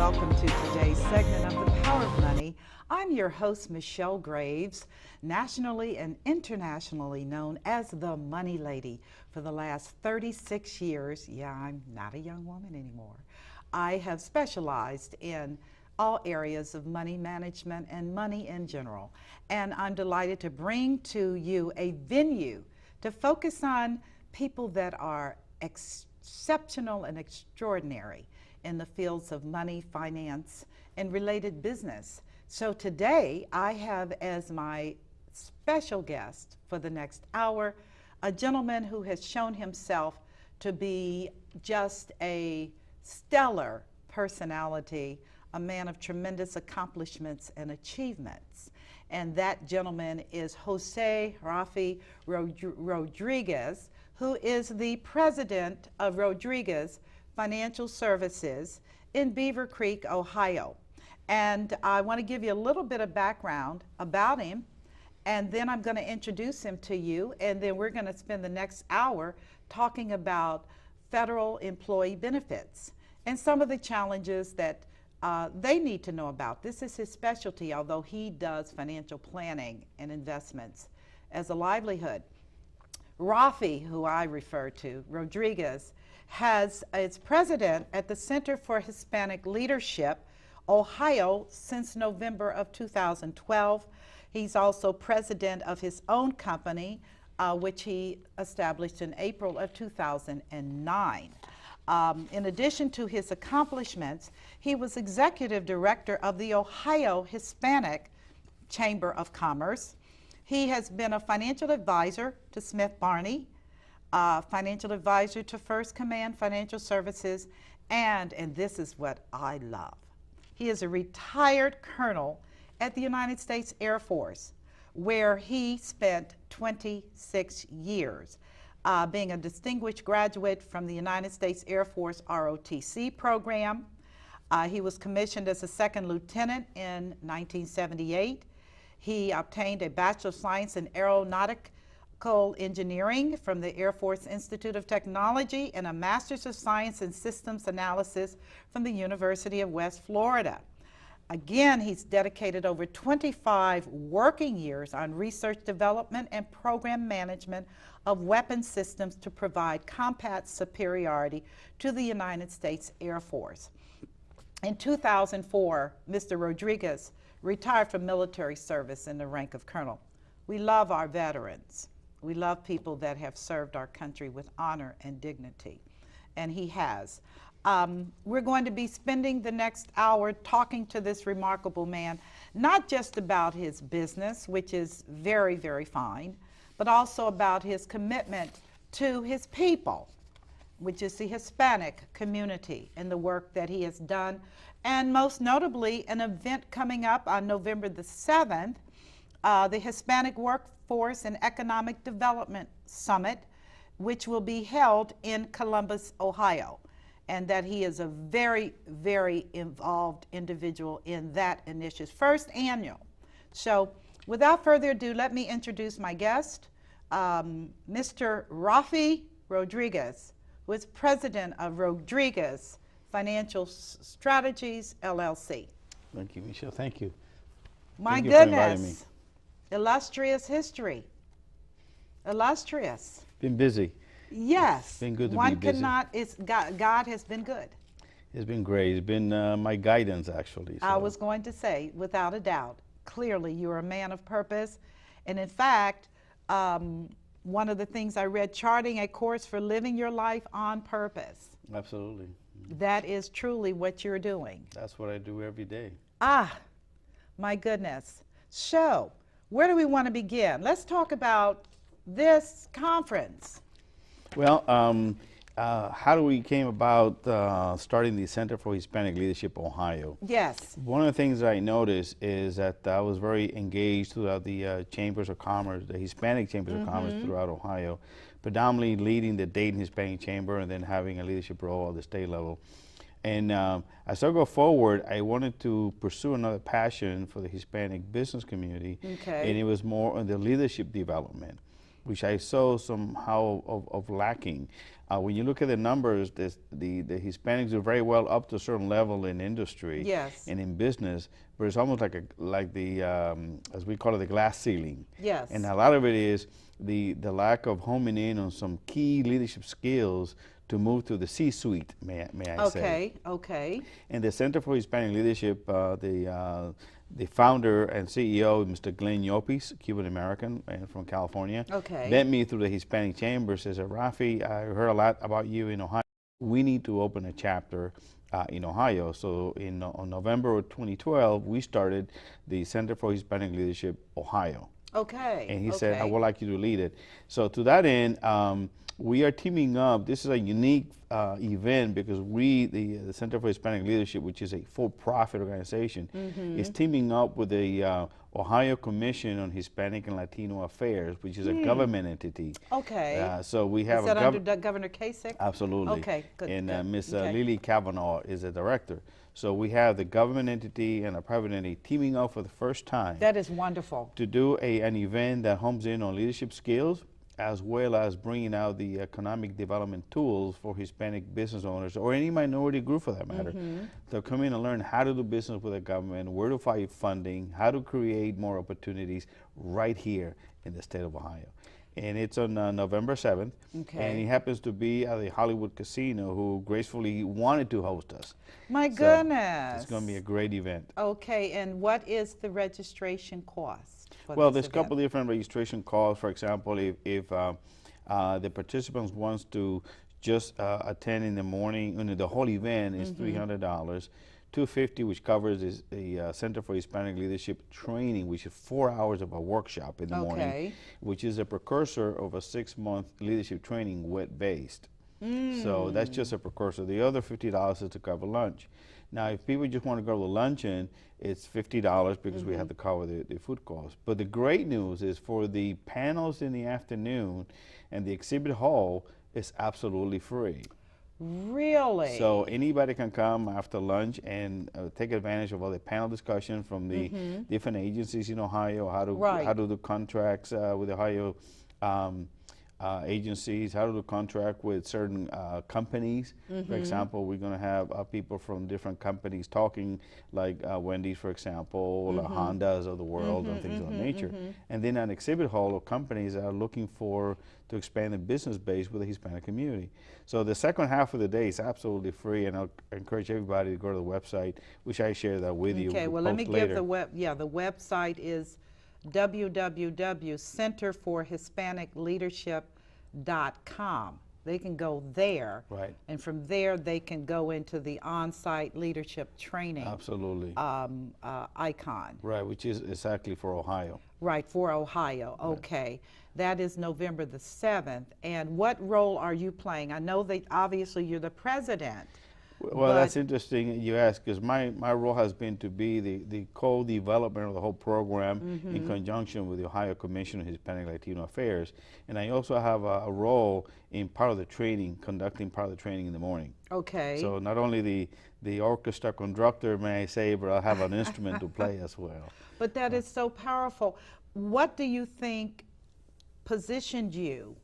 welcome to today's segment of The Power of Money. I'm your host, Michelle Graves, nationally and internationally known as the Money Lady. For the last 36 years, yeah, I'm not a young woman anymore, I have specialized in all areas of money management and money in general. And I'm delighted to bring to you a venue to focus on people that are exceptional and extraordinary in the fields of money, finance, and related business. So today I have as my special guest for the next hour a gentleman who has shown himself to be just a stellar personality, a man of tremendous accomplishments and achievements. And that gentleman is Jose Rafi Rodriguez, who is the president of Rodriguez Financial Services in Beaver Creek, Ohio. And I want to give you a little bit of background about him, and then I'm going to introduce him to you, and then we're going to spend the next hour talking about federal employee benefits and some of the challenges that they need to know about. This is his specialty, although he does financial planning and investments as a livelihood. Rafi, who I refer to, Rodriguez, is president at the Center for Hispanic Leadership-Ohio since November of 2012. He's also president of his own company, which he established in April of 2009. In addition to his accomplishments, he was executive director of the Ohio Hispanic Chamber of Commerce. He has been a financial advisor to Smith Barney, financial advisor to First Command Financial Services, and this is what I love, he is a retired colonel at the United States Air Force, where he spent 26 years, being a distinguished graduate from the United States Air Force ROTC program. He was commissioned as a second lieutenant in 1978. He obtained a Bachelor of Science in Aeronautical Engineering from the Air Force Institute of Technology and a Master's of Science in Systems Analysis from the University of West Florida. Again, he's dedicated over 25 working years on research development and program management of weapon systems to provide combat superiority to the United States Air Force. In 2004, Mr. Rodriguez retired from military service in the rank of colonel. We love our veterans. We love people that have served our country with honor and dignity, and he has. We're going to be spending the next hour talking to this remarkable man, not just about his business, which is very, very fine, but also about his commitment to his people, which is the Hispanic community, and the work that he has done. And most notably, an event coming up on November the 7th, the Hispanic Workforce and Economic Development Summit, which will be held in Columbus, Ohio. And that he is a very, very involved individual in that initiative, first annual. So without further ado, let me introduce my guest, Mr. Rafi Rodriguez, who is president of Rodriguez Financial Strategies, LLC. Thank you, Michelle. Thank you. My Thank you for inviting goodness, illustrious history, illustrious. Been busy. Yes. It's been good to One be busy. cannot, God has been good. It's been great. It's been my guidance, actually. I was going to say, without a doubt, clearly you're a man of purpose. And in fact, one of the things I read, charting a course for living your life on purpose. Absolutely. That is truly what you're doing. That's what I do every day. Ah, my goodness. So, where do we want to begin? Let's talk about this conference. Well, how do we came about starting the Center for Hispanic Leadership-Ohio? Yes. One of the things that I noticed is that I was very engaged throughout the chambers of commerce, the Hispanic chambers of commerce throughout Ohio, predominantly leading the Dayton Hispanic Chamber and then having a leadership role at the state level. And as I go forward, I wanted to pursue another passion for the Hispanic business community, and it was more on the leadership development. which I saw somehow of lacking. When you look at the numbers, the Hispanics do very well up to a certain level in industry Yes. and in business, but it's almost like the as we call it, the glass ceiling. Yes. And a lot of it is the lack of homing in on some key leadership skills to move to the C-suite, may I say. Okay, okay. And the Center for Hispanic Leadership, the founder and CEO, Mr. Glenn Llopis, Cuban-American and from California, Okay. met me through the Hispanic Chamber, says, Rafi, I heard a lot about you in Ohio. We need to open a chapter in Ohio. So on November of 2012, we started the Center for Hispanic Leadership-Ohio. Okay. And he said, I would like you to lead it. So to that end, we are teaming up. This is a unique event because the Center for Hispanic Leadership, which is a for-profit organization, is teaming up with the Ohio Commission on Hispanic and Latino Affairs, which is a government entity. Okay. So we have is that under Governor Kasich? Absolutely. Okay, good. And good. Ms. Okay. Lily Kavanaugh is the director. So we have the government entity and a private entity teaming up for the first time. That is wonderful. To do an event that homes in on leadership skills, as well as bringing out the economic development tools for Hispanic business owners or any minority group for that matter. They'll come in and learn how to do business with the government, where to find funding, how to create more opportunities right here in the state of Ohio. And it's on November 7th. Okay. And he happens to be at the Hollywood Casino, who gracefully wanted to host us. My So goodness. it's going to be a great event. Okay, and what is the registration cost for Well, this there's a couple of different registration costs. For example, if the participants wants to just attend in the morning, the whole event is $300. $250, which covers the Center for Hispanic Leadership training, which is 4 hours of a workshop in the morning, which is a precursor of a 6-month leadership training, wet-based. So that's just a precursor. The other $50 is to cover lunch. Now, if people just want to go to luncheon, it's $50 because we have to cover the food costs. But the great news is for the panels in the afternoon and the exhibit hall, it's absolutely free. Really? So anybody can come after lunch and take advantage of all the panel discussion from the different agencies in Ohio, how to do contracts with Ohio agencies, how to do contract with certain companies. For example, we're going to have people from different companies talking, like Wendy's, for example, or Hondas of the world, and things of that nature. And then an exhibit hall of companies that are looking to expand the business base with the Hispanic community. So the second half of the day is absolutely free, and I'll encourage everybody to go to the website, which I share that with you. Okay, well, let me give the the website is www.centerforhispanicleadership.com. They can go there, Right. and from there they can go into the on-site leadership training Absolutely. icon. Right, which is exactly for Ohio. Right, for Ohio. Okay. That is November the 7th. And what role are you playing? I know that obviously you're the president. Well, that's interesting you ask, because my role has been to be the co-development of the whole program in conjunction with the Ohio Commission on Hispanic Latino Affairs. And I also have a role in part of the training, conducting part of the training in the morning. Okay. So not only the orchestra conductor, may I say, but I'll have an instrument to play as well. But that is so powerful. What do you think positioned you,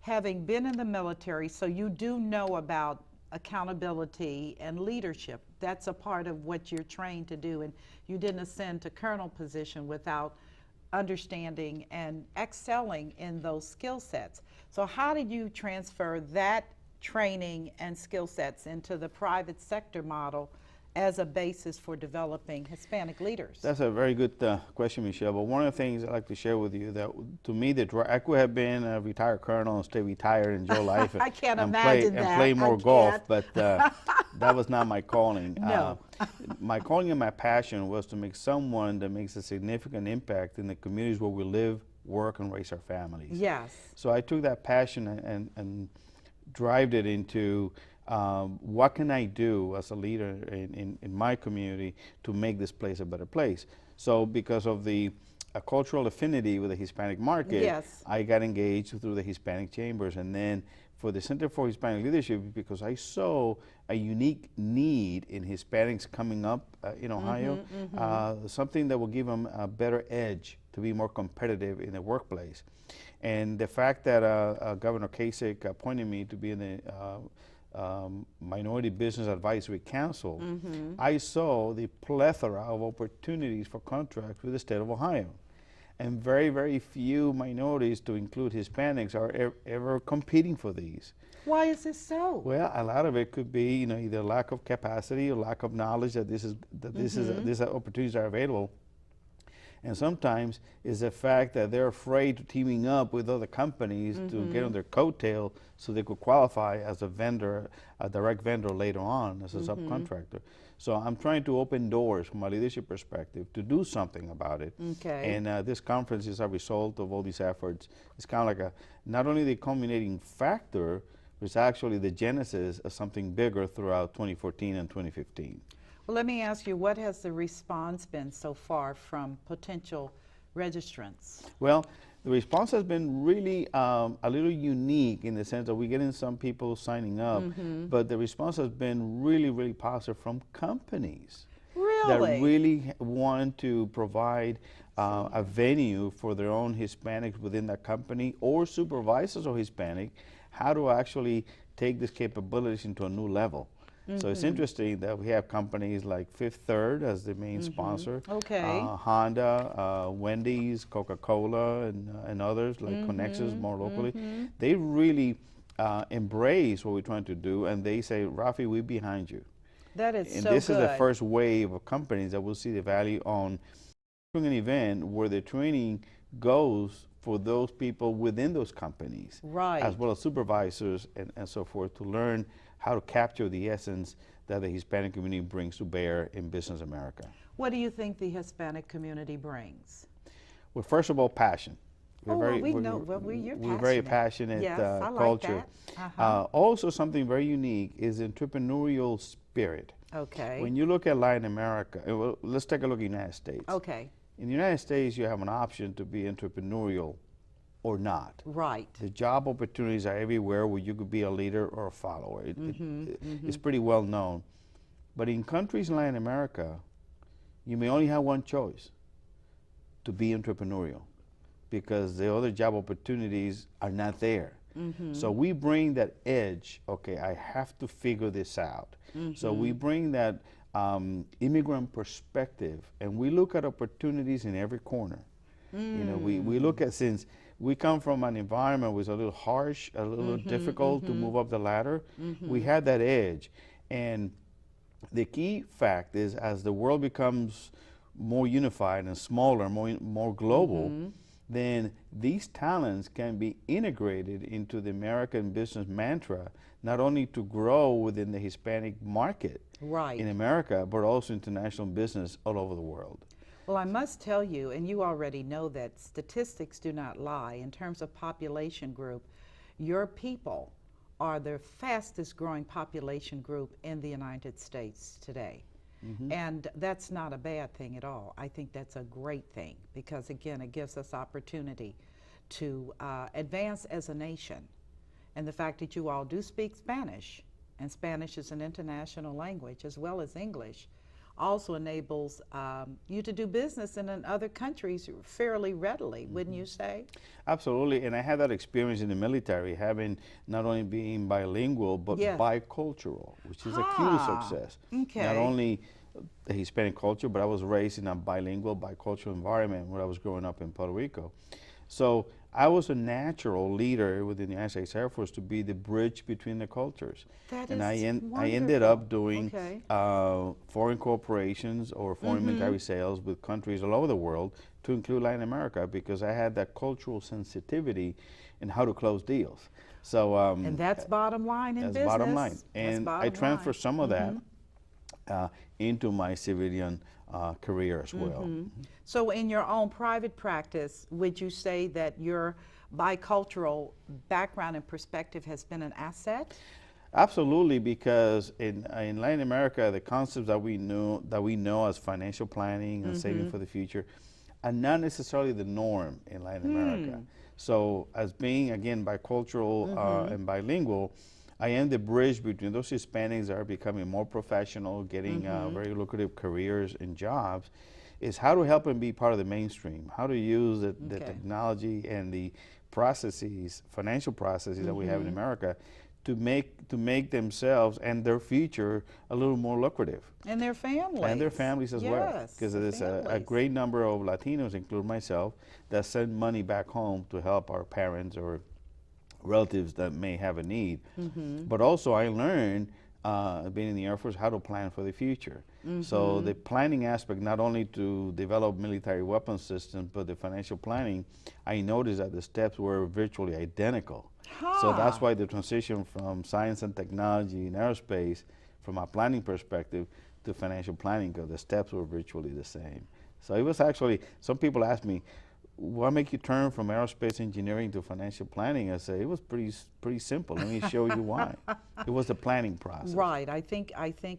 having been in the military, so you do know about accountability and leadership? That's a part of what you're trained to do, and you didn't ascend to colonel position without understanding and excelling in those skill sets. So how did you transfer that training and skill sets into the private sector model as a basis for developing Hispanic leaders? That's a very good question, Michelle. But one of the things I'd like to share with you, that to me, I could have been a retired colonel and stay retired, enjoy life, I can't and imagine play more golf. can't. But that was not my calling. No. My calling and my passion was to make someone that makes a significant impact in the communities where we live, work, and raise our families. Yes. So I took that passion and drived it into what can I do as a leader in my community to make this place a better place? So because of the cultural affinity with the Hispanic market, Yes. I got engaged through the Hispanic chambers. And then for the Center for Hispanic Leadership, because I saw a unique need in Hispanics coming up in Ohio, something that will give them a better edge to be more competitive in the workplace. And the fact that Governor Kasich appointed me to be in the Minority Business Advisory Council, I saw the plethora of opportunities for contracts with the state of Ohio. And very, very few minorities, to include Hispanics, are ever competing for these. Why is this so? Well, a lot of it could be, you know, either lack of capacity or lack of knowledge that these opportunities are available. And sometimes it's the fact that they're afraid of teaming up with other companies to get on their coattail so they could qualify as a vendor, a direct vendor later on as a subcontractor. So I'm trying to open doors from a leadership perspective to do something about it. Okay. And this conference is a result of all these efforts. It's kind of like not only the culminating factor, but it's actually the genesis of something bigger throughout 2014 and 2015. Well, let me ask you, what has the response been so far from potential registrants? Well, the response has been really a little unique in the sense that we're getting some people signing up, but the response has been really, really positive from companies that really want to provide a venue for their own Hispanics within that company, or supervisors of Hispanic, how to actually take these capabilities into a new level. So it's interesting that we have companies like Fifth Third as the main sponsor, Honda, Wendy's, Coca-Cola, and others like Connexus more locally. They really embrace what we're trying to do, and they say, Rafi, we're behind you. That is and so this good. is the first wave of companies that will see the value on doing an event where the training goes for those people within those companies, as well as supervisors and so forth, to learn how to capture the essence that the Hispanic community brings to bear in business America. What do you think the Hispanic community brings? Well, first of all, passion. We're very passionate culture. Also, something very unique is entrepreneurial spirit. Okay. When you look at Latin America, well, let's take a look at the United States. Okay. In the United States, you have an option to be entrepreneurial or not. Right. The job opportunities are everywhere where you could be a leader or a follower. It's pretty well known. But in countries in Latin America, you may only have one choice: to be entrepreneurial, because the other job opportunities are not there. So we bring that edge. Okay, I have to figure this out. So we bring that immigrant perspective, and we look at opportunities in every corner. You know, we look at, since we come from an environment was a little harsh, a little difficult to move up the ladder, we had that edge. And the key fact is, as the world becomes more unified and smaller, more global, then these talents can be integrated into the American business mantra, not only to grow within the Hispanic market in America, but also international business all over the world. Well, I must tell you, and you already know that statistics do not lie. In terms of population group, your people are the fastest growing population group in the United States today. And that's not a bad thing at all. I think that's a great thing, because again, it gives us opportunity to advance as a nation. And the fact that you all do speak Spanish, and Spanish is an international language as well as English, also enables you to do business in other countries fairly readily, wouldn't you say? Absolutely, and I had that experience in the military, having not only being bilingual, but bicultural, which is a key to success. Not only the Hispanic culture, but I was raised in a bilingual, bicultural environment when I was growing up in Puerto Rico. So I was a natural leader within the United States Air Force to be the bridge between the cultures. And I ended up doing foreign corporations or foreign military sales with countries all over the world, to include Latin America, because I had that cultural sensitivity in how to close deals. So and that's bottom line in business. That's bottom line. And I transferred some of that into my civilian career as well. So in your own private practice, would you say that your bicultural background and perspective has been an asset? Absolutely, because in Latin America, the concepts that we know as financial planning and saving for the future are not necessarily the norm in Latin America. So as being, again, bicultural and bilingual, I am the bridge between those Hispanics that are becoming more professional, getting very lucrative careers and jobs, is how to help them be part of the mainstream, how to use the Okay. technology and the processes, financial processes that we have in America to make themselves and their future a little more lucrative. And their families. And their families as well. Yes, Because the there's a families. great number of Latinos, including myself, that send money back home to help our parents or relatives that may have a need. But also I learned, being in the Air Force, how to plan for the future. So the planning aspect, not only to develop military weapon systems, but the financial planning, I noticed that the steps were virtually identical. So that's why the transition from science and technology in aerospace, from a planning perspective, to financial planning, because the steps were virtually the same. So it was actually, some people ask me, what make you turn from aerospace engineering to financial planning? I say, it was pretty simple. Let me show you why. It was the planning process. Right. I think,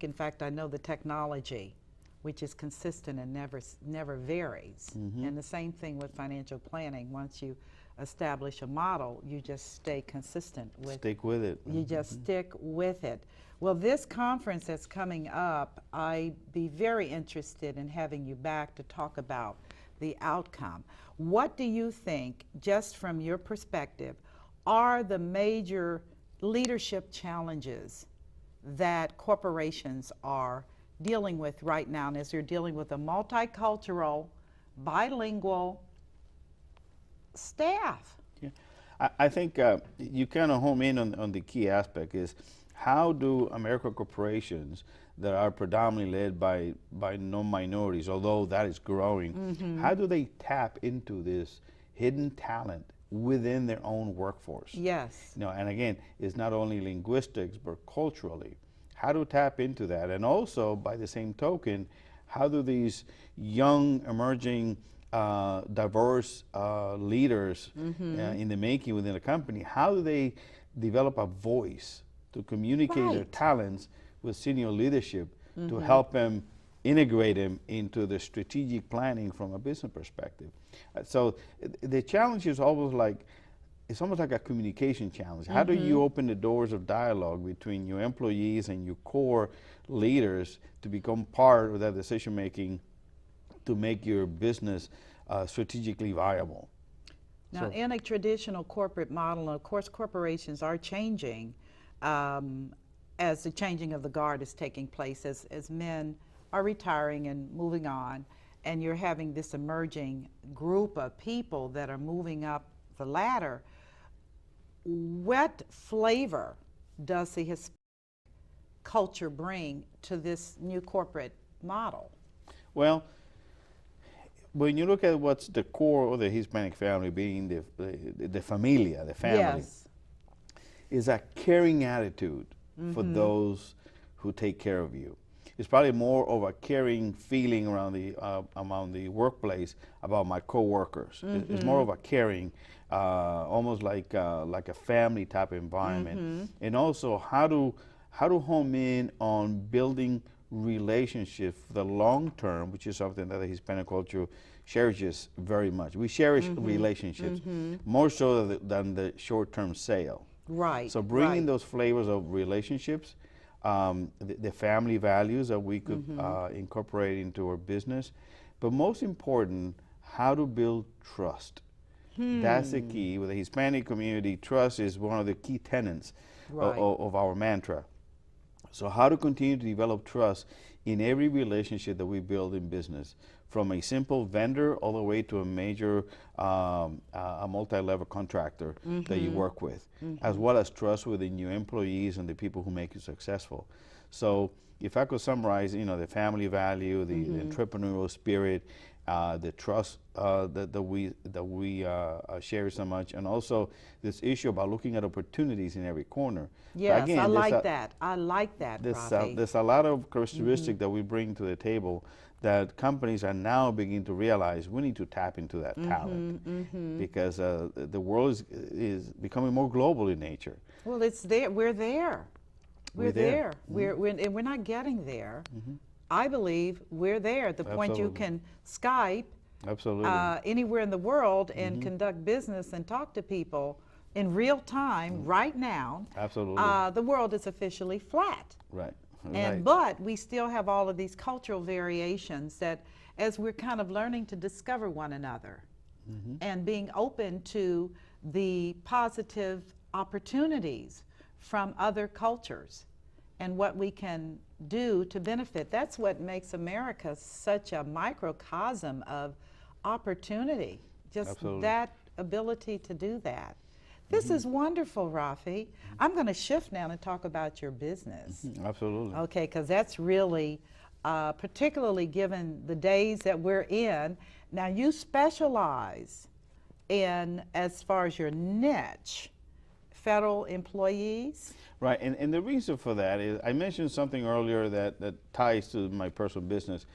in fact, I know the technology, which is consistent and never varies. And the same thing with financial planning. Once you establish a model, you just stay consistent with. Stick with it. You just stick with it. Well, this conference that's coming up, I'd be very interested in having you back to talk about the outcome. What do you think, just from your perspective, are the major leadership challenges that corporations are dealing with right now, and as you're dealing with a multicultural, bilingual staff? Yeah. I think you kind of home in on the key aspect is, how do American corporations that are predominantly led by non-minorities, although that is growing, how do they tap into this hidden talent within their own workforce? Yes. You know, and again, it's not only linguistics, but culturally. How to tap into that? And also, by the same token, how do these young, emerging, diverse leaders in the making within a company, how do they develop a voice to communicate their talents with senior leadership to help them integrate them into the strategic planning from a business perspective? So the challenge is almost like, it's almost like a communication challenge. How do you open the doors of dialogue between your employees and your core leaders to become part of that decision making to make your business strategically viable? Now, in a traditional corporate model, of course, corporations are changing as the changing of the guard is taking place, as men are retiring and moving on, and you're having this emerging group of people that are moving up the ladder. What flavor does the Hispanic culture bring to this new corporate model? Well, when you look at what's the core of the Hispanic family, being the familia, the family, Yes. is a caring attitude for those who take care of you. It's probably more of a caring feeling around the workplace about my coworkers. It's more of a caring, almost like a family type environment. And also how to home in on building relationships for the long term, which is something that the Hispanic culture cherishes very much. We cherish relationships more so than the short-term sale. Right. So bringing those flavors of relationships, the family values that we could incorporate into our business, but most important, how to build trust. That's the key. With the Hispanic community, trust is one of the key tenets of our mantra. So how to continue to develop trust in every relationship that we build in business, from a simple vendor all the way to a major, a multi-level contractor that you work with, as well as trust within your employees and the people who make you successful. So if I could summarize, you know, the family value, the entrepreneurial spirit, the trust that we share so much, and also this issue about looking at opportunities in every corner. Yes, again, I like that. I like that, Rafi. There's a lot of characteristics that we bring to the table that companies are now beginning to realize we need to tap into that talent, because the world is becoming more global in nature. Well, it's there. We're there. We're there. And we're not getting there. I believe we're there at the point you can Skype anywhere in the world and conduct business and talk to people in real time right now. Absolutely. The world is officially flat. Right. And but we still have all of these cultural variations that as we're kind of learning to discover one another and being open to the positive opportunities from other cultures and what we can do to benefit. That's what makes America such a microcosm of opportunity, just Absolutely. that ability to do that. This is wonderful, Rafi. I'm going to shift now and talk about your business. Absolutely. Okay, because that's really, particularly given the days that we're in. Now, you specialize in, as far as your niche, federal employees. Right, and the reason for that is I mentioned something earlier that ties to my personal business.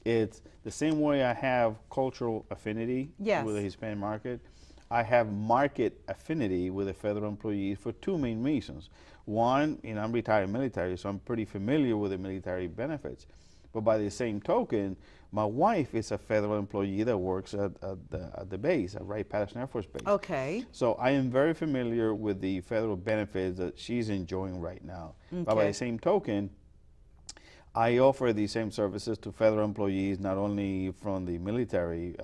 It's the same way I have cultural affinity with the Hispanic market. I have market affinity with the federal employees for two main reasons. One, I'm retired military, so I'm pretty familiar with the military benefits. But by the same token, my wife is a federal employee that works at the base, at Wright-Patterson Air Force Base. Okay. So I am very familiar with the federal benefits that she's enjoying right now. Okay. But by the same token, I offer the same services to federal employees, not only from the military,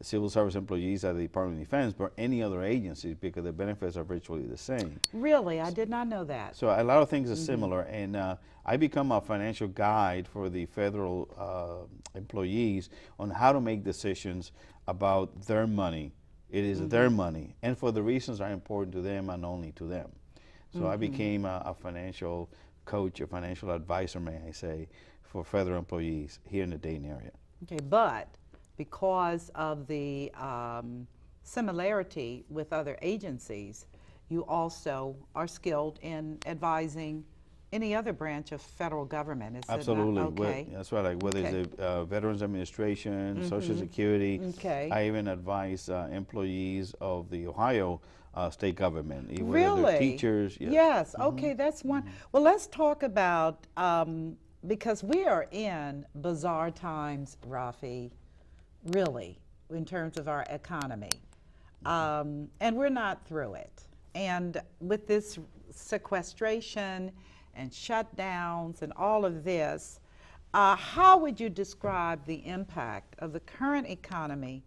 civil service employees at the Department of Defense, but any other agencies, because the benefits are virtually the same. Really? I did not know that. So a lot of things are similar, and I become a financial guide for the federal employees on how to make decisions about their money. It is their money, and for the reasons that are important to them and only to them. So I became a financial coach, a financial advisor, may I say, for federal employees here in the Dayton area. Okay, but because of the similarity with other agencies, you also are skilled in advising any other branch of federal government. Is Absolutely. It not? Okay. That's right. Like whether it's the Veterans Administration, Social Security. Okay. I even advise employees of the Ohio state government. Really? Whether they're teachers. Yes. Okay, that's one. Well, let's talk about, because we are in bizarre times, Rafi, really, in terms of our economy. And we're not through it. And with this sequestration and shutdowns and all of this, how would you describe the impact of the current economy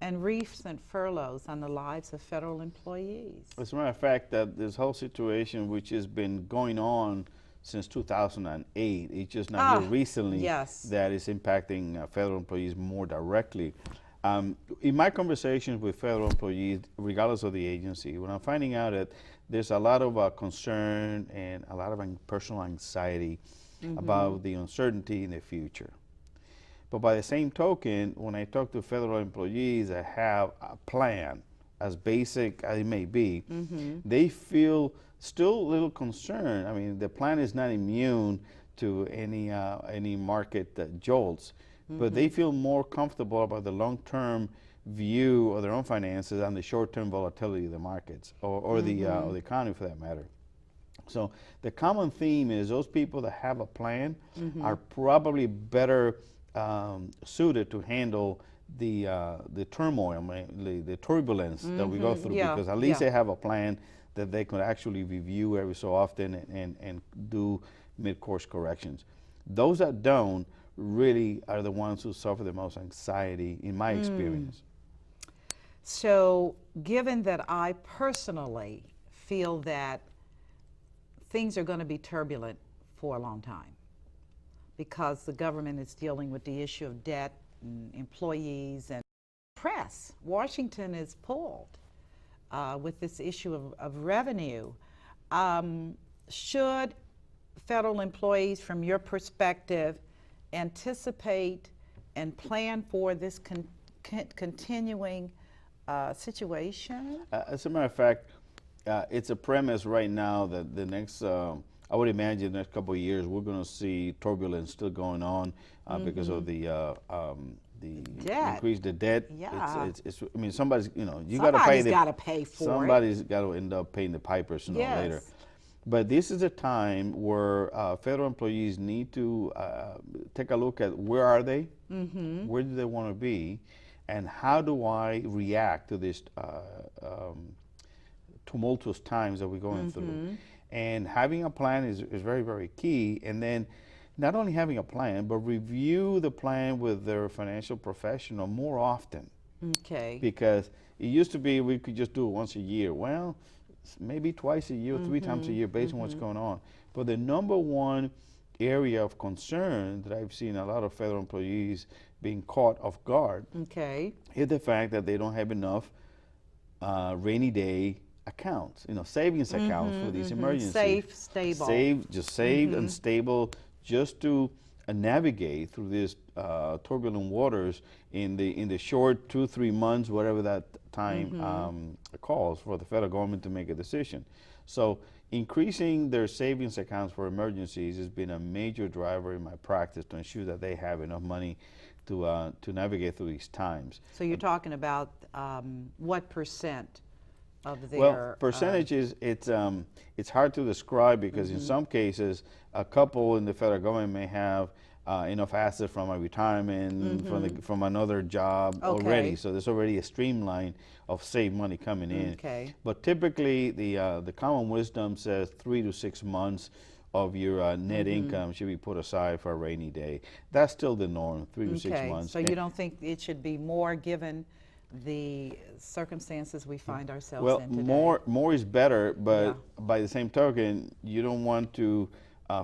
and recent furloughs on the lives of federal employees? As a matter of fact, that this whole situation, which has been going on since 2008, it's just not here recently that is impacting federal employees more directly. In my conversations with federal employees, regardless of the agency, when I'm finding out that there's a lot of concern and a lot of personal anxiety about the uncertainty in the future. But by the same token, when I talk to federal employees that have a plan, as basic as it may be, they feel still a little concerned. I mean, the plan is not immune to any market jolts, but they feel more comfortable about the long-term view of their own finances and the short-term volatility of the markets or the economy for that matter. So the common theme is those people that have a plan are probably better suited to handle the turmoil, the turbulence that we go through, because at least they have a plan that they could actually review every so often and do mid-course corrections. Those that don't really are the ones who suffer the most anxiety, in my experience. So given that I personally feel that things are going to be turbulent for a long time because the government is dealing with the issue of debt and employees and press. Washington is pulled with this issue of revenue. Should federal employees, from your perspective, anticipate and plan for this continuing situation? As a matter of fact, it's a premise right now that the next, I would imagine the next couple of years, we're going to see turbulence still going on because of the increase the debt. Yeah. I mean, somebody's, you got to pay Somebody's got to pay for it. Somebody's got to end up paying the piper sooner or later. But this is a time where federal employees need to take a look at where are they, where do they want to be, and how do I react to this tumultuous times that we're going through. And having a plan is very, very key. And then not only having a plan, but review the plan with their financial professional more often. Okay. Because it used to be we could just do it once a year. Well, maybe twice a year, 3 times a year, based on what's going on. But the number one area of concern that I've seen a lot of federal employees being caught off guard Okay. is the fact that they don't have enough rainy day accounts, savings accounts for these emergencies. Safe, stable. Saved and stable, just to navigate through these turbulent waters in the short 2-3 months, whatever that time calls for the federal government to make a decision. So increasing their savings accounts for emergencies has been a major driver in my practice to ensure that they have enough money to navigate through these times. So you're talking about what percent of their? Well, percentages, it's hard to describe because in some cases, a couple in the federal government may have enough assets from a retirement, from another job already. So there's already a streamline of saved money coming in. Okay. But typically, the common wisdom says 3 to 6 months of your net income should be put aside for a rainy day. That's still the norm, 3 to 6 months. So you don't think it should be more given the circumstances we find ourselves in today? Well, more is better, but by the same token, you don't want to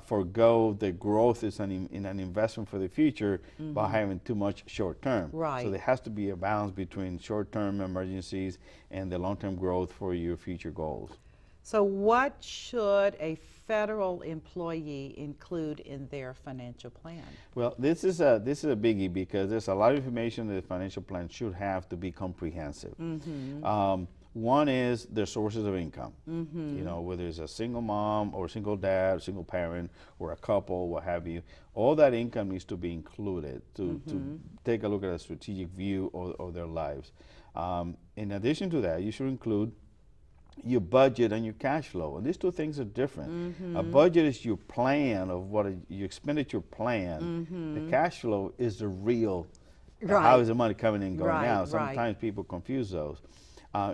forego the growth in an investment for the future by having too much short term. Right. So there has to be a balance between short term emergencies and the long term growth for your future goals. So what should a federal employee include in their financial plan? Well, this is a biggie because there's a lot of information that the financial plan should have to be comprehensive. One is their sources of income. Whether it's a single mom or single dad, single parent, or a couple, what have you. All that income needs to be included to take a look at a strategic view of their lives. In addition to that, you should include your budget and your cash flow, and these two things are different. A budget is your plan of your expenditure plan. The cash flow is the real how is the money coming in and going out. Sometimes people confuse those.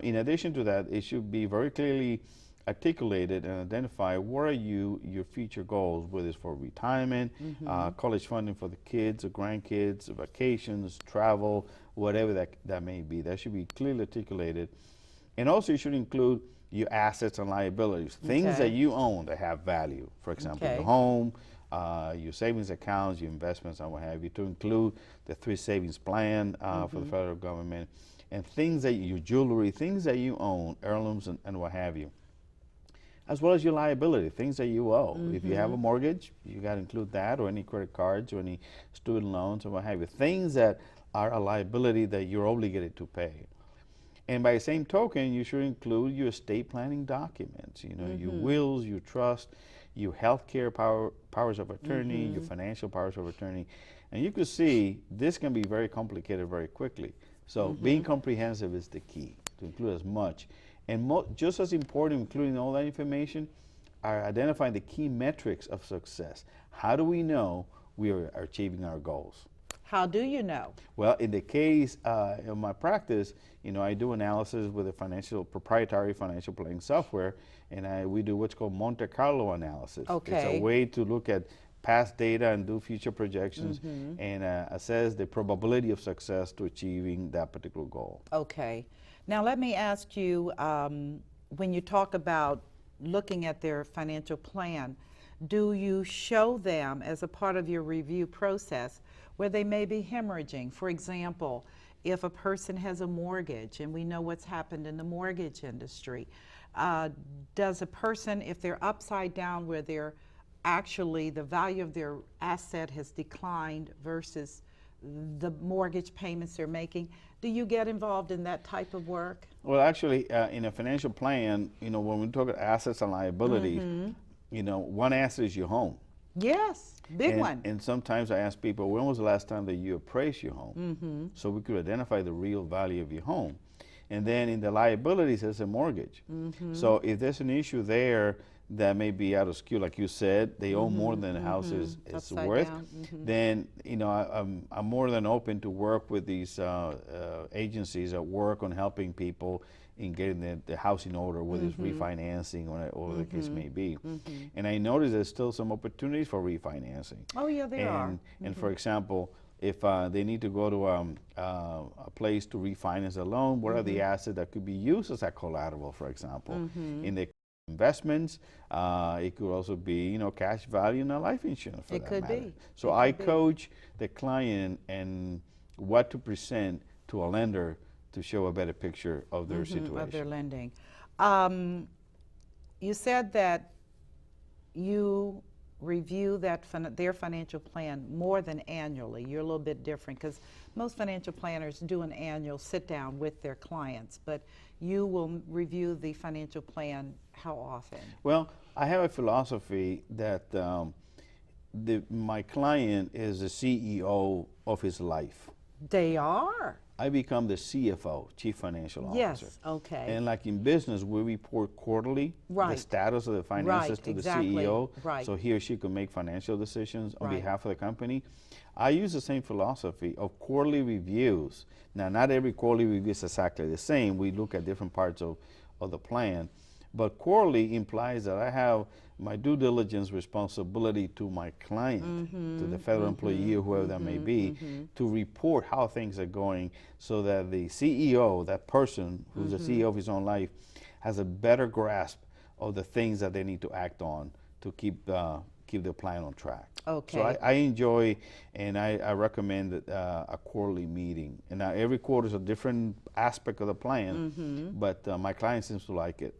In addition to that, it should be very clearly articulated and identify what are your future goals, whether it's for retirement, college funding for the kids or grandkids, vacations, travel, whatever that may be. That should be clearly articulated. And also you should include your assets and liabilities, things that you own that have value. For example, your home, your savings accounts, your investments, and what have you, to include the 3 savings plan for the federal government, and things that your jewelry, things that you own, heirlooms and what have you, as well as your liability, things that you owe. If you have a mortgage, you got to include that, or any credit cards or any student loans or what have you, things that are a liability that you're obligated to pay. And by the same token, you should include your estate planning documents, your wills, your trust, your healthcare powers of attorney, your financial powers of attorney. And you can see this can be very complicated very quickly. So being comprehensive is the key, to include as much. And just as important, including all that information, are identifying the key metrics of success. How do we know we are achieving our goals? How do you know? Well, in the case of my practice, I do analysis with a proprietary financial planning software, and we do what's called Monte Carlo analysis. It's a way to look at past data and do future projections and assess the probability of success to achieving that particular goal. Okay. Now let me ask you, when you talk about looking at their financial plan, do you show them as a part of your review process where they may be hemorrhaging? For example, if a person has a mortgage, and we know what's happened in the mortgage industry, does a person, if they're upside down where they're actually the value of their asset has declined versus the mortgage payments they're making, do you get involved in that type of work? Well, actually, in a financial plan, when we talk about assets and liabilities, one asset is your home. Yes, big one. And sometimes I ask people, when was the last time that you appraised your home? So we could identify the real value of your home. And then in the liabilities, there's a mortgage. So if there's an issue there that may be out of skew, like you said, they owe more than the house is worth, then I'm more than open to work with these agencies that work on helping people in getting the house in order, whether it's refinancing or the case may be. And I noticed there's still some opportunities for refinancing. Oh, yeah, there are. And for example, if they need to go to a place to refinance a loan, what are the assets that could be used as a collateral, for example, in the investments? It could also be, cash value in a life insurance for It that could matter. be. So I coach the client and what to present to a lender to show a better picture of their situation. Of their lending. You said that you review their financial plan more than annually. You're a little bit different because most financial planners do an annual sit down with their clients, but you will review the financial plan how often? Well, I have a philosophy that my client is the CEO of his life. They are. I become the CFO, Chief Financial Officer. Yes, okay. And like in business, we report quarterly the status of the finances to the CEO, so he or she can make financial decisions on behalf of the company. I use the same philosophy of quarterly reviews. Now, not every quarterly review is exactly the same. We look at different parts of the plan. But quarterly implies that I have my due diligence responsibility to my client, to the federal employee or whoever that may be, to report how things are going so that the CEO, that person who's the CEO of his own life, has a better grasp of the things that they need to act on to keep the plan on track. Okay. So I enjoy and I recommend a quarterly meeting. And now every quarter is a different aspect of the plan, but my client seems to like it.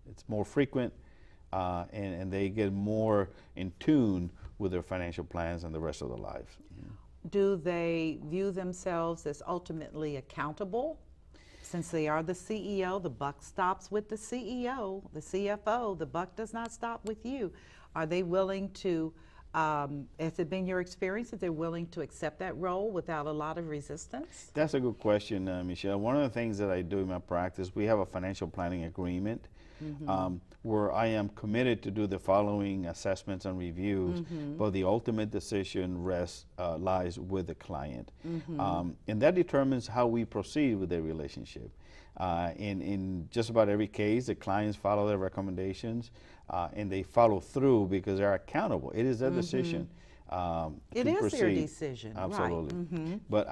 It's more frequent and they get more in tune with their financial plans and the rest of their lives. Do they view themselves as ultimately accountable? Since they are the CEO, the buck stops with the CEO, the CFO, the buck does not stop with you. Are they willing to, has it been your experience that they're willing to accept that role without a lot of resistance? That's a good question, Michelle. One of the things that I do in my practice, we have a financial planning agreement where I am committed to do the following assessments and reviews, but the ultimate decision lies with the client. And that determines how we proceed with the relationship. In just about every case, the clients follow their recommendations and they follow through because they're accountable. It is their decision It is their decision, absolutely. right. But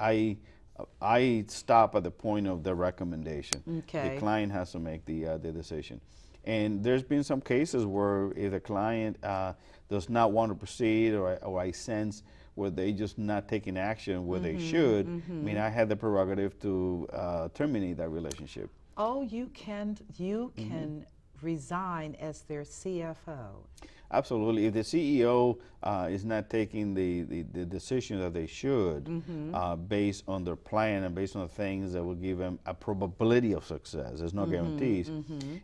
I stop at the point of the recommendation. Okay. The client has to make the decision. And there's been some cases where if the client does not want to proceed or I sense where they just not taking action where they should, I mean, I had the prerogative to terminate that relationship. Oh, you can resign as their CFO. Absolutely. If the CEO is not taking the decision that they should based on their plan and based on the things that will give them a probability of success, there's no guarantees,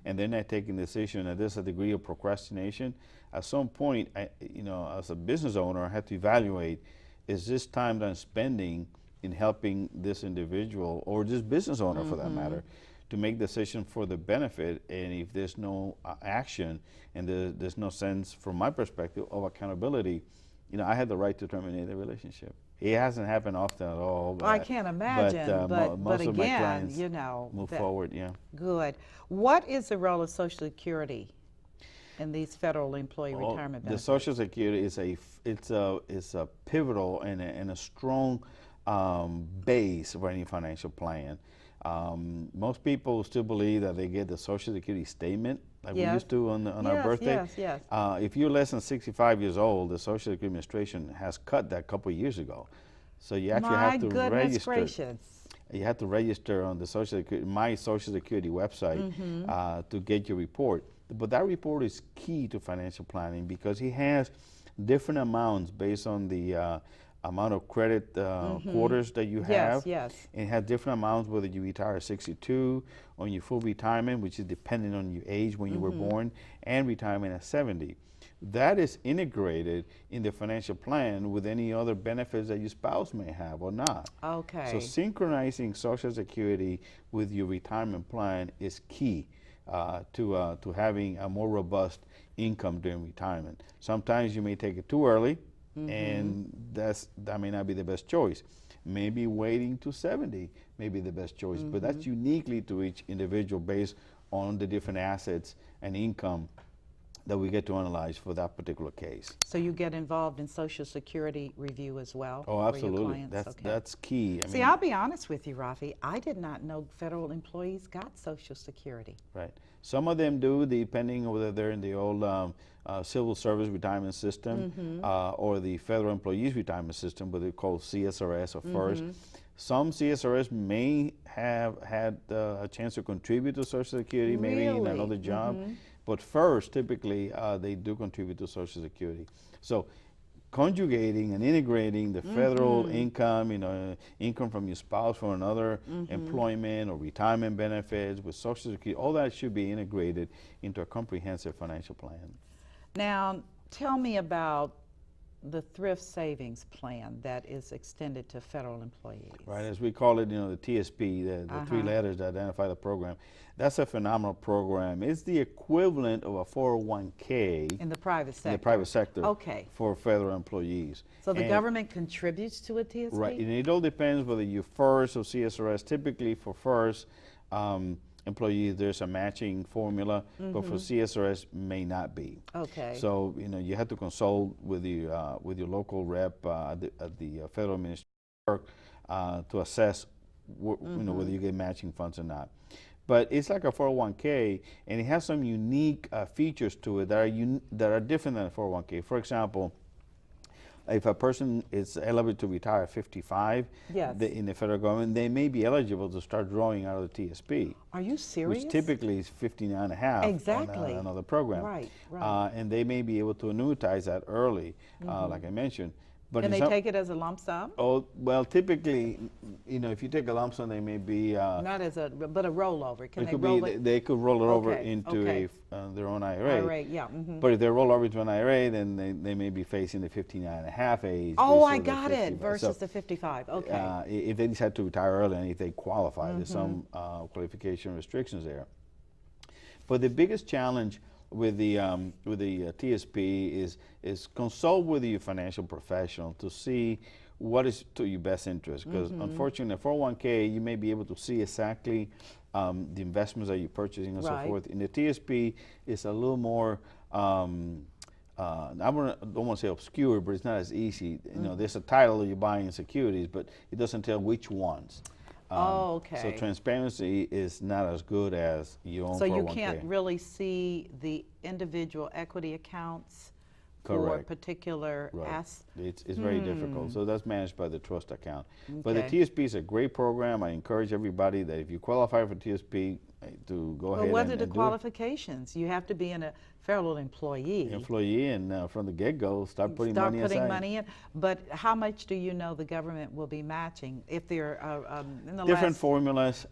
and they're not taking the decision and there's a degree of procrastination, at some point, as a business owner, I have to evaluate, is this time that I'm spending in helping this individual or this business owner for that matter, to make decisions for the benefit, and if there's no action and there's no sense from my perspective of accountability, I have the right to terminate the relationship. It hasn't happened often at all. But, I can't imagine, but again, my clients move forward, Good. What is the role of Social Security in these federal employee retirement benefits? The Social Security is a pivotal and a strong base for any financial plan. Most people still believe that they get the Social Security statement like we used to on our birthday. Yes. If you're less than 65 years old, the Social Security Administration has cut that a couple of years ago. So you actually have to register. Gracious. You have to register on the my Social Security website to get your report. But that report is key to financial planning because it has different amounts based on the amount of credit quarters that you have. Yes. It has different amounts whether you retire at 62, on your full retirement, which is dependent on your age when you were born, and retirement at 70. That is integrated in the financial plan with any other benefits that your spouse may have or not. Okay. So synchronizing Social Security with your retirement plan is key to having a more robust income during retirement. Sometimes you may take it too early, and that may not be the best choice. maybe waiting to 70 may be the best choice. But that's uniquely to each individual based on the different assets and income that we get to analyze for that particular case. So you get involved in Social Security review as well? Oh, for your absolutely. clients? That's key. See, I'll be honest with you, Rafi. I did not know federal employees got Social Security. Right. Some of them do, depending on whether they're in the old civil service retirement system or the federal employees retirement system, what they call CSRS or FIRST. Some CSRS may have had a chance to contribute to Social Security, maybe in another job. But first, typically, they do contribute to Social Security. So conjugating and integrating the federal income, income from your spouse for another employment or retirement benefits with Social Security, all that should be integrated into a comprehensive financial plan. Now, tell me about the thrift savings plan that is extended to federal employees. Right, as we call it, the TSP, the three letters that identify the program. That's a phenomenal program. It's the equivalent of a 401k In the private sector? in the private sector. Okay. For federal employees. So the government contributes to a TSP? Right, and it all depends whether you're FIRST or CSRS. Typically for FIRST employees, there's a matching formula, but for CSRS may not be. Okay. So you have to consult with your local rep at the federal ministry to assess whether you get matching funds or not. But it's like a 401k, and it has some unique features to it that are different than a 401k. For example, if a person is eligible to retire at 55 in the federal government, they may be eligible to start drawing out of the TSP. Are you serious? Which typically is 59 and a half exactly. on another program. Right. And they may be able to annuitize that early, like I mentioned. But can they take it as a lump sum? Oh, well, typically, if you take a lump sum, they may be not as but a rollover. Can it they could roll be it? They could roll it over into their own IRA. IRA, yeah. But if they roll over into an IRA, then they may be facing the 59 and a half age. Oh, I got it. Versus the 55. Okay. If they decide to retire early and if they qualify, there's some qualification restrictions there. But the biggest challenge with the TSP is consult with your financial professional to see what is to your best interest. Because unfortunately, a 401k, you may be able to see exactly the investments that you're purchasing and so forth. In the TSP, it's a little more, I don't want to say obscure, but it's not as easy. There's a title that you're buying securities, but it doesn't tell which ones. So transparency is not as good as your own 401k. So you can't really see the individual equity accounts for particular assets? It's very difficult. So that's managed by the trust account. But the TSP is a great program. I encourage everybody that if you qualify for TSP, to go ahead and what are the qualifications? You have to be a federal employee. And from the get-go, start putting money aside. Money in. But how much do you know the government will be matching if they're in the different formulas,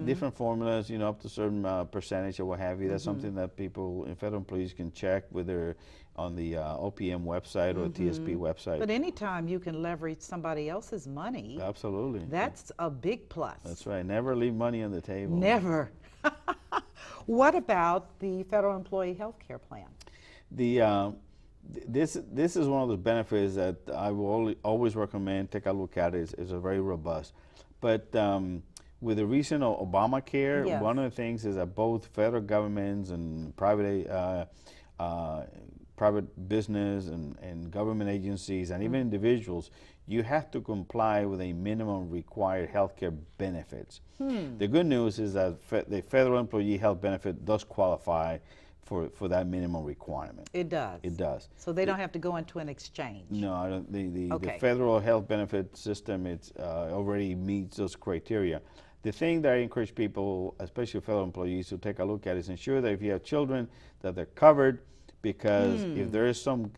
different formulas, up to a certain percentage or what have you. That's something that people, federal employees, can check whether on the OPM website or TSP website. But anytime you can leverage somebody else's money, absolutely, that's a big plus. That's right. Never leave money on the table. Never. What about the federal employee health care plan? This is one of the benefits that I will always recommend. Take a look at it. It's a very robust. But with the recent Obamacare, one of the things is that both federal governments and private business and government agencies and even individuals, you have to comply with a minimum required health care benefits. The good news is that the federal employee health benefit does qualify for that minimum requirement. It does? It does. So they don't have to go into an exchange? No, I don't. The federal health benefit system already meets those criteria. The thing that I encourage people, especially federal employees, to take a look at is ensure that if you have children, that they're covered, because if there is some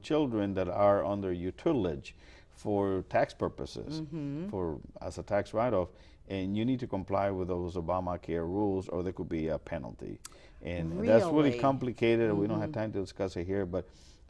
children that are under your tutelage for tax purposes, as a tax write-off, and you need to comply with those Obamacare rules, or there could be a penalty. And that's really complicated. We don't have time to discuss it here, but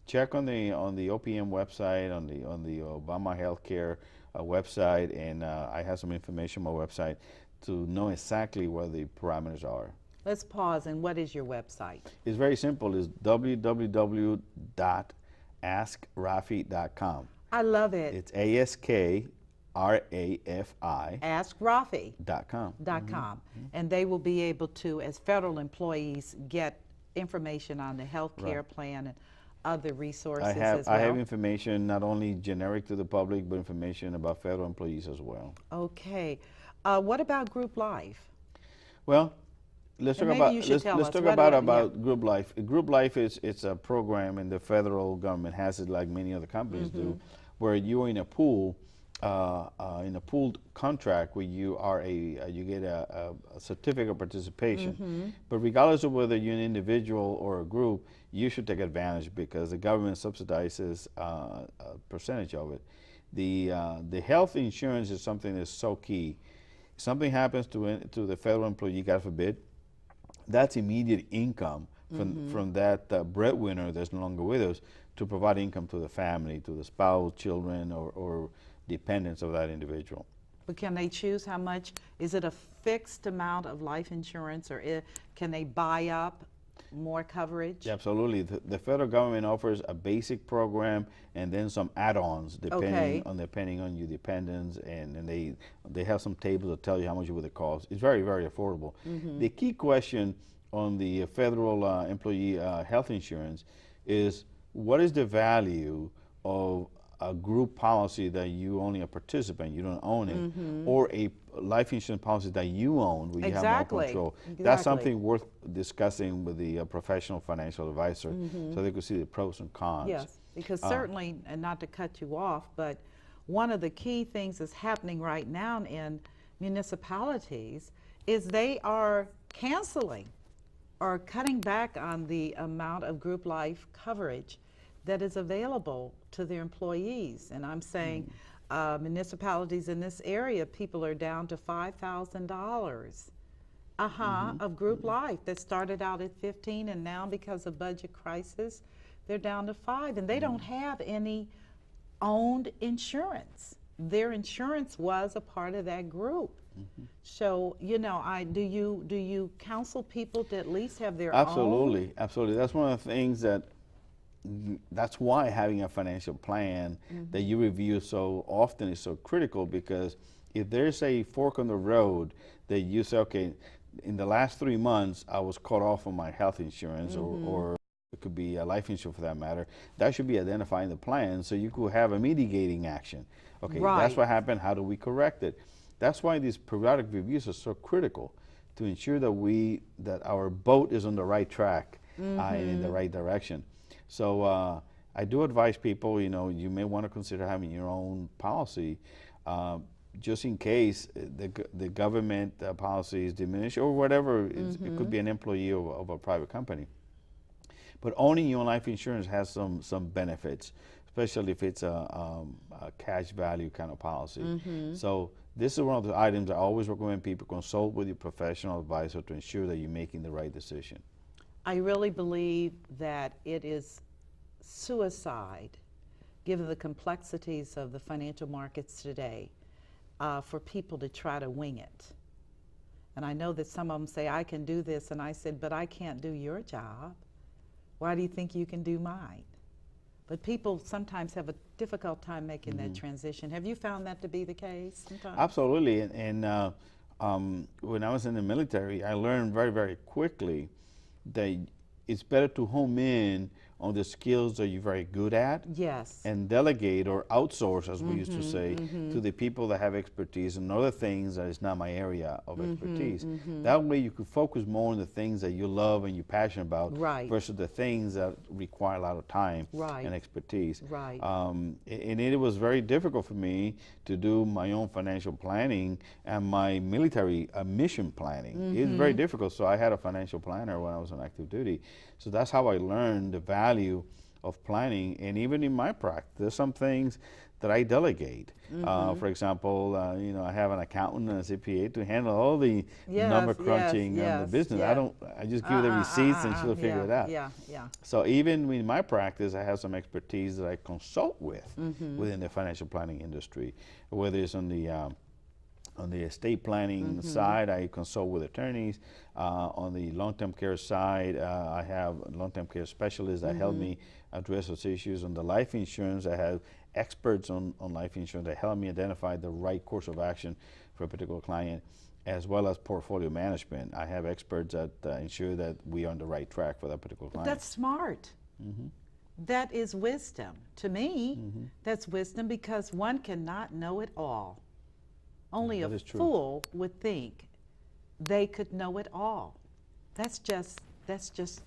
check on the OPM website, on the Obama Healthcare website, and I have some information on my website to know exactly what the parameters are. Let's pause. And what is your website? It's very simple. It's www.askrafi.com. I love it. It's ASK RAFI. AskRafi.com. .com. And they will be able to, as federal employees, get information on the health care plan and other resources as well. I have information not only generic to the public, but information about federal employees as well. Okay. What about group life? Well, let's talk about group life. Group life it's a program, and the federal government has it like many other companies do, where you're in a pool, in a pooled contract where you are you get a certificate of participation. But regardless of whether you're an individual or a group, you should take advantage because the government subsidizes a percentage of it. The health insurance is something that's so key. If something happens to the federal employee, God forbid, that's immediate income from that breadwinner that's no longer with us to provide income to the family, to the spouse, children, or dependents of that individual. But can they choose how much? Is it a fixed amount of life insurance, or can they buy up more coverage? Yeah, absolutely. The federal government offers a basic program and then some add-ons depending on your dependents, and they have some tables that tell you how much it would cost. It's very, very affordable. The key question on the federal employee health insurance is, what is the value of a group policy that you only a participant, you don't own it, or a life insurance policy that you own where you have no control? That's something worth discussing with the professional financial advisor so they could see the pros and cons. Yes, because certainly, and not to cut you off, but one of the key things that's happening right now in municipalities is they are canceling or cutting back on the amount of group life coverage that is available to their employees. And I'm saying municipalities in this area, people are down to $5,000 of group life that started out at 15, and now because of budget crisis, they're down to 5, and they don't have any owned insurance. Their insurance was a part of that group. So, you know, do you counsel people to at least have their own? Absolutely. That's one of the things that's why having a financial plan that you review so often is so critical, because if there's a fork on the road that you say, okay, in the last 3 months I was cut off on my health insurance, or it could be a life insurance for that matter, that should be identified in the plan so you could have a mitigating action. Okay, that's what happened, how do we correct it? That's why these periodic reviews are so critical, to ensure that our boat is on the right track and in the right direction. So I do advise people, you know, you may want to consider having your own policy just in case the government policies diminish or whatever. It could be an employee of a private company. But owning your own life insurance has some benefits, especially if it's a cash value kind of policy. So this is one of the items I always recommend people consult with your professional advisor to ensure that you're making the right decision. I really believe that it is suicide, given the complexities of the financial markets today, for people to try to wing it. And I know that some of them say, I can do this, and I said, but I can't do your job. Why do you think you can do mine? But people sometimes have a difficult time making that transition. Have you found that to be the case sometimes? Absolutely. And when I was in the military, I learned very, very quickly that it's better to home in on the skills that you're very good at. Yes. And delegate or outsource, as we used to say, to the people that have expertise and other things that is not my area of expertise. That way you could focus more on the things that you love and you're passionate about versus the things that require a lot of time and expertise. And it was very difficult for me to do my own financial planning and my military mission planning. It was very difficult, so I had a financial planner when I was on active duty. So that's how I learned the value of planning. And even in my practice, there's some things that I delegate. For example, you know, I have an accountant and a CPA to handle all the number crunching and the business. I just give the receipts and she'll figure it out. So even in my practice, I have some expertise that I consult with within the financial planning industry, whether it's on the estate planning side, I consult with attorneys. On the long-term care side, I have long-term care specialists that help me address those issues. On the life insurance, I have experts on life insurance that help me identify the right course of action for a particular client, as well as portfolio management. I have experts that ensure that we are on the right track for that particular client. That's smart. That is wisdom. To me, that's wisdom, because one cannot know it all. Only a fool would think they could know it all. That's just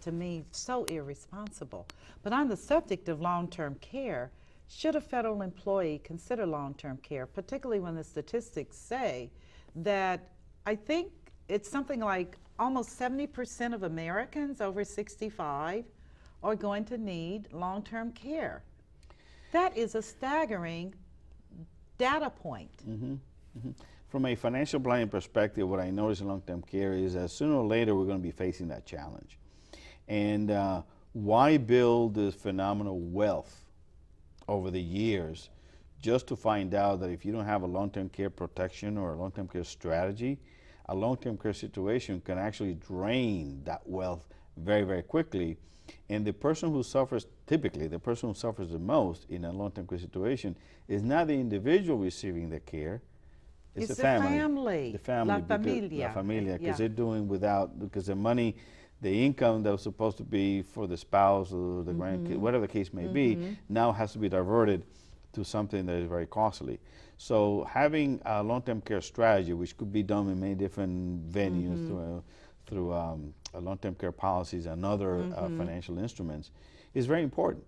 to me so irresponsible. But on the subject of long-term care, should a federal employee consider long-term care, particularly when the statistics say that, I think it's something like almost 70% of Americans over 65 are going to need long-term care. That is a staggering data point. From a financial planning perspective, what I notice in long-term care is that sooner or later we're going to be facing that challenge. And why build this phenomenal wealth over the years just to find out that if you don't have a long-term care protection or a long-term care strategy, a long-term care situation can actually drain that wealth very, very quickly. And the person who suffers, typically the person who suffers the most in a long-term care situation is not the individual receiving the care, it's the family. The family. La familia. La familia, because they're doing without, because the money, the income that was supposed to be for the spouse or the grandkid, whatever the case may be, now has to be diverted to something that is very costly. So having a long-term care strategy, which could be done in many different venues through long-term care policies and other financial instruments, is very important,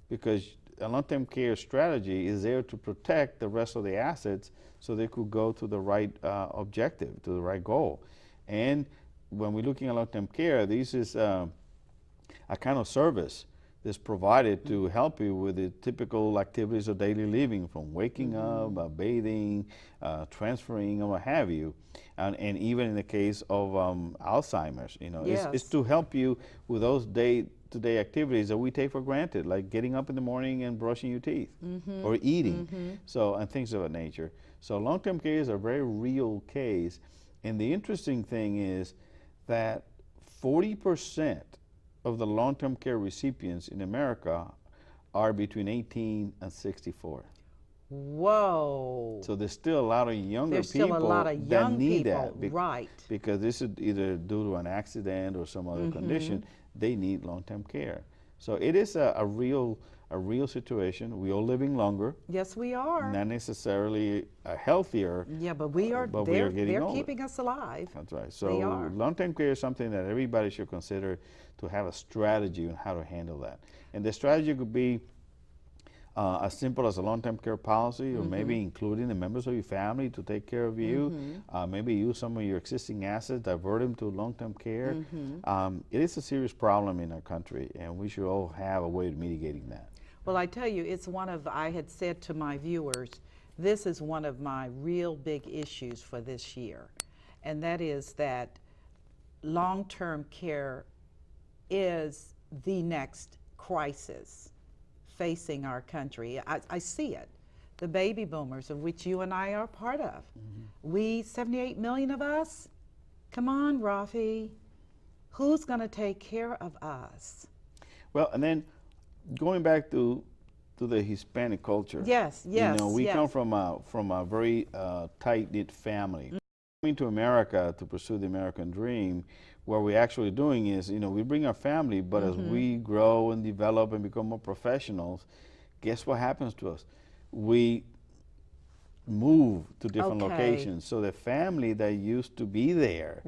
because a long-term care strategy is there to protect the rest of the assets so they could go to the right objective, to the right goal. And when we're looking at long-term care, this is a kind of service that's provided to help you with the typical activities of daily living, from waking up, bathing, transferring, or what have you. And even in the case of Alzheimer's, you know, it's to help you with those day-to-day activities that we take for granted, like getting up in the morning and brushing your teeth or eating, so, and things of that nature. So long-term care is a very real case. And the interesting thing is that 40% of the long-term care recipients in America are between 18 and 64. Whoa. So there's still a lot of younger people that need that. Right. Because this is either due to an accident or some other condition, they need long-term care. So it is a real situation. We are living longer. Yes, we are. Not necessarily healthier. Yeah, but we are. But they're getting older. keeping us alive. That's right. So long-term care is something that everybody should consider, to have a strategy on how to handle that. And the strategy could be as simple as a long-term care policy, or maybe including the members of your family to take care of you. Maybe use some of your existing assets, divert them to long-term care. It is a serious problem in our country, and we should all have a way of mitigating that. Well, I tell you, it's one of, I had said to my viewers, this is one of my real big issues for this year. And that is that long-term care is the next crisis facing our country. I see it. The baby boomers, of which you and I are part of. We, 78 million of us, come on, Rafi, who's going to take care of us? Well, and then going back to the Hispanic culture. Yes, yes, you know, we come from a very tight-knit family. Coming to America to pursue the American dream, what we're actually doing is, you know, we bring our family, but as we grow and develop and become more professionals, guess what happens to us? We move to different locations. So the family that used to be there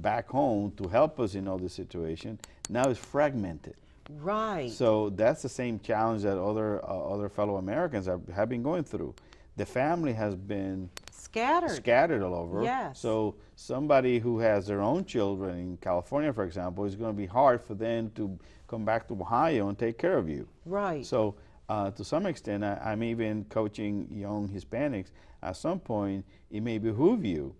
back home to help us in all this situation now is fragmented. Right. So that's the same challenge that other fellow Americans have been going through. The family has been scattered all over. Yes. So somebody who has their own children in California, for example, it's going to be hard for them to come back to Ohio and take care of you. Right. So to some extent, I'm even coaching young Hispanics. At some point, it may behoove you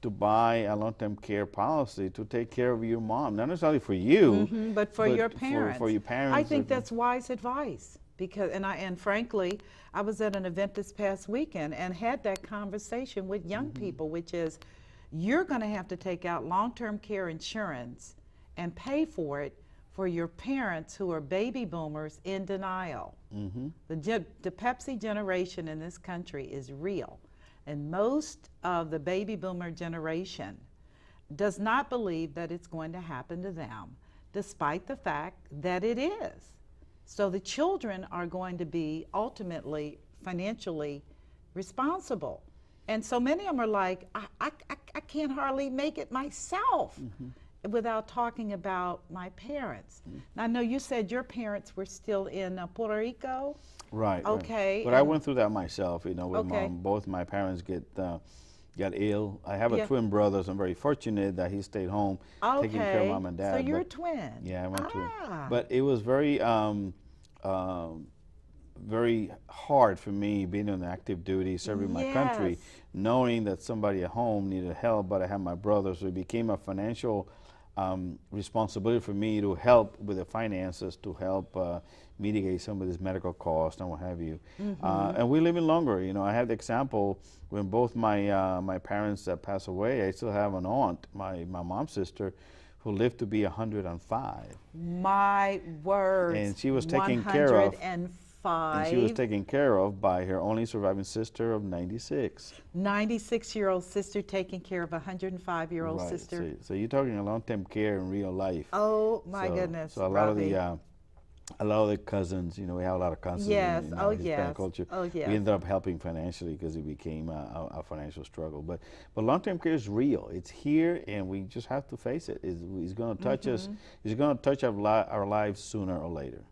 to buy a long-term care policy to take care of your mom, not necessarily for you, but for your parents. For your parents. I think that's wise advice, because, and frankly, I was at an event this past weekend and had that conversation with young people, which is, you're going to have to take out long-term care insurance and pay for it for your parents who are baby boomers in denial. The Pepsi generation in this country is real. And most of the baby boomer generation does not believe that it's going to happen to them, despite the fact that it is. So the children are going to be ultimately financially responsible. And so many of them are like, I can't hardly make it myself without talking about my parents. Now, I know you said your parents were still in Puerto Rico. Right. Okay. Right. But I went through that myself, you know, with Okay. both my parents got ill. I have a Yeah. twin brother, so I'm very fortunate that he stayed home taking care of mom and dad. So you're a but- twin. Yeah, I went to. Ah. But it was very hard for me being on active duty, serving my country, Yes. knowing that somebody at home needed help, but I had my brother, so it became a financial responsibility for me to help with the finances, to help mitigate some of this medical costs and what have you. And we're living longer. You know, I have the example when both my parents passed away. I still have an aunt, my mom's sister, who lived to be 105. My words. And she was taken care of. 105. And she was taken care of by her only surviving sister of 96. 96-year-old sister taking care of a 105-year-old Right. sister. So you're talking a long-term care in real life. Oh my goodness. So a lot Rafi. a lot of the cousins, you know, we have a lot of cousins Yes. in Oh, our Hispanic yes. culture. Oh, yes. We ended up helping financially because it became a financial struggle. But long-term care is real. It's here, and we just have to face it. It's going to touch us. It's going to touch our lives sooner or later.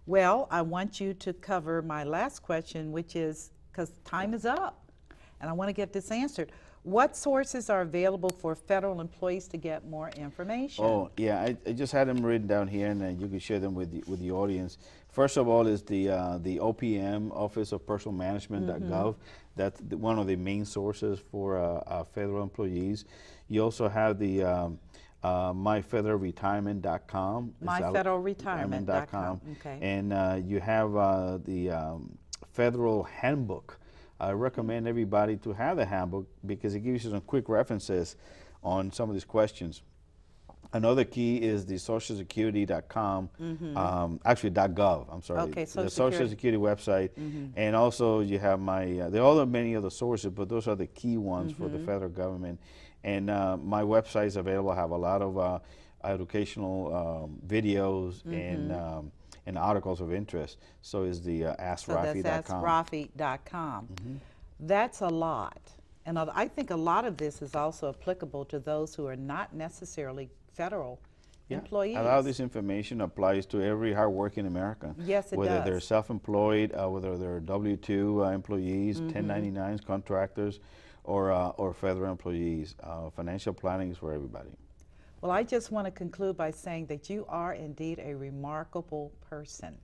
Well, I want you to cover my last question, which is, because time is up, and I want to get this answered. What sources are available for federal employees to get more information? Oh, yeah, I just had them written down here, and you can share them with the audience. First of all is the OPM, Office of Personal Management.gov. That's one of the main sources for federal employees. You also have the myfederalretirement.com. myfederalretirement.com. Okay. And you have the Federal Handbook. I recommend everybody to have the handbook because it gives you some quick references on some of these questions. Another key is the socialsecurity.com, actually .gov, I'm sorry. Okay, the Social Security website. And also you have there are many other sources, but those are the key ones for the federal government. And my website is available. I have a lot of educational videos and articles of interest. So is the AskRafi.com. So that's AskRafi.com. That's a lot. And I think a lot of this is also applicable to those who are not necessarily federal employees. A lot of this information applies to every hardworking American. Yes, it whether does. they're self-employed, whether they're W-2 employees, 1099s, contractors, or federal employees. Financial planning is for everybody. Well, I just want to conclude by saying that you are indeed a remarkable person.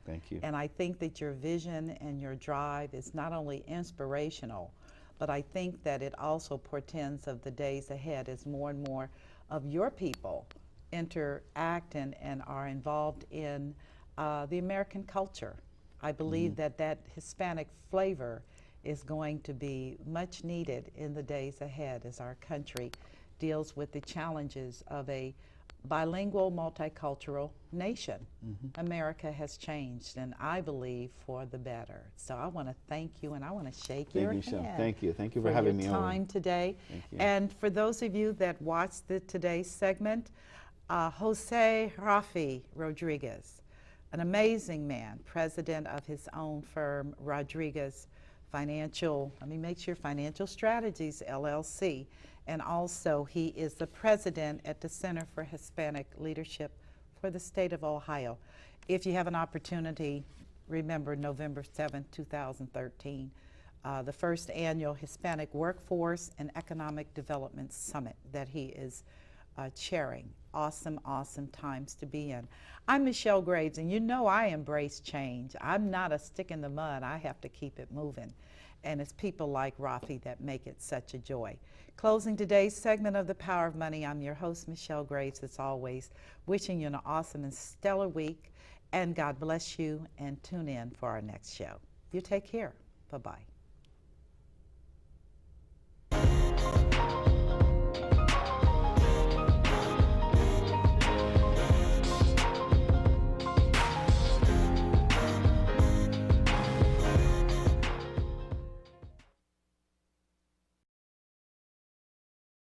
Thank you. And I think that your vision and your drive is not only inspirational, but I think that it also portends of the days ahead as more and more of your people interact and are involved in the American culture. I believe that Hispanic flavor is going to be much needed in the days ahead as our country deals with the challenges of a bilingual, multicultural nation. America has changed, and I believe for the better. So I want to thank you, and I want to shake your hand. Thank you. Thank you for having me your on. time today. Thank you. And for those of you that watched today's segment, Jose Rafi Rodriguez, an amazing man, president of his own firm, Rodriguez Financial Strategies, LLC. And also he is the president at the Center for Hispanic Leadership for the state of Ohio. If you have an opportunity, remember November 7th, 2013, the first annual Hispanic Workforce and Economic Development Summit that he is chairing. Awesome, awesome times to be in. I'm Michelle Graves, and you know I embrace change. I'm not a stick in the mud. I have to keep it moving. And it's people like Rafi that make it such a joy. Closing today's segment of The Power of Money, I'm your host, Michelle Graves, as always, wishing you an awesome and stellar week, and God bless you, and tune in for our next show. You take care. Bye-bye.